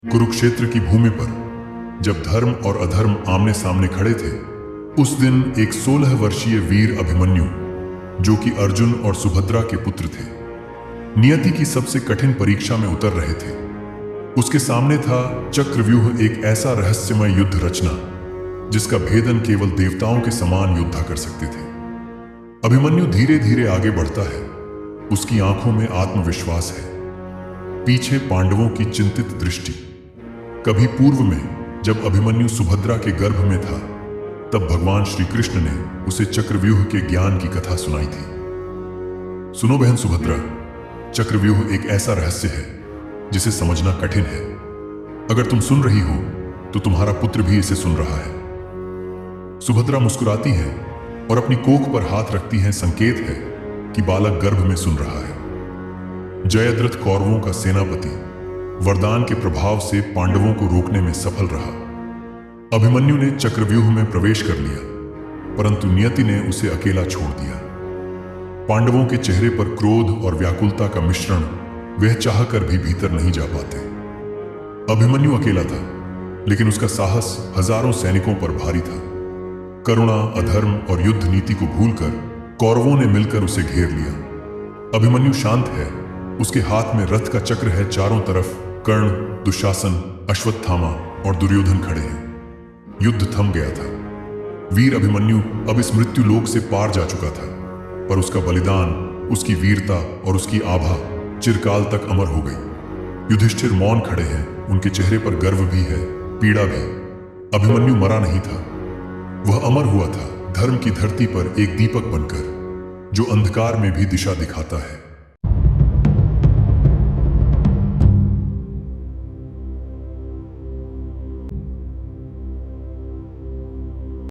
कुरुक्षेत्र की भूमि पर जब धर्म और अधर्म आमने सामने खड़े थे, उस दिन एक 16 वर्षीय वीर अभिमन्यु, जो कि अर्जुन और सुभद्रा के पुत्र थे, नियति की सबसे कठिन परीक्षा में उतर रहे थे। उसके सामने था चक्रव्यूह, एक ऐसा रहस्यमय युद्ध रचना जिसका भेदन केवल देवताओं के समान योद्धा कर सकते थे। अभिमन्यु धीरे धीरे आगे बढ़ता है। उसकी आंखों में आत्मविश्वास है, पीछे पांडवों की चिंतित दृष्टि। कभी पूर्व में जब अभिमन्यु सुभद्रा के गर्भ में था, तब भगवान श्री कृष्ण ने उसे चक्रव्यूह के ज्ञान की कथा सुनाई थी। सुनो बहन सुभद्रा, चक्रव्यूह एक ऐसा रहस्य है जिसे समझना कठिन है। अगर तुम सुन रही हो तो तुम्हारा पुत्र भी इसे सुन रहा है। सुभद्रा मुस्कुराती है और अपनी कोख पर हाथ रखती है, संकेत है कि बालक गर्भ में सुन रहा है। जयद्रथ कौरवों का सेनापति वरदान के प्रभाव से पांडवों को रोकने में सफल रहा। अभिमन्यु ने चक्रव्यूह में प्रवेश कर लिया, परंतु नियति ने उसे अकेला छोड़ दिया। पांडवों के चेहरे पर क्रोध और व्याकुलता का मिश्रण, वह चाहकर भी भीतर नहीं जा पाते। अभिमन्यु अकेला था, लेकिन उसका साहस हजारों सैनिकों पर भारी था। करुणा, अधर्म और युद्ध नीति को भूलकर कौरवों ने मिलकर उसे घेर लिया। अभिमन्यु शांत है, उसके हाथ में रथ का चक्र है। चारों तरफ कर्ण, दुशासन, अश्वत्थामा और दुर्योधन खड़े हैं। युद्ध थम गया था। वीर अभिमन्यु अब इस मृत्यु लोक से पार जा चुका था, पर उसका बलिदान, उसकी वीरता और उसकी आभा चिरकाल तक अमर हो गई। युधिष्ठिर मौन खड़े हैं, उनके चेहरे पर गर्व भी है, पीड़ा भी। अभिमन्यु मरा नहीं था, वह अमर हुआ था, धर्म की धरती पर एक दीपक बनकर, जो अंधकार में भी दिशा दिखाता है।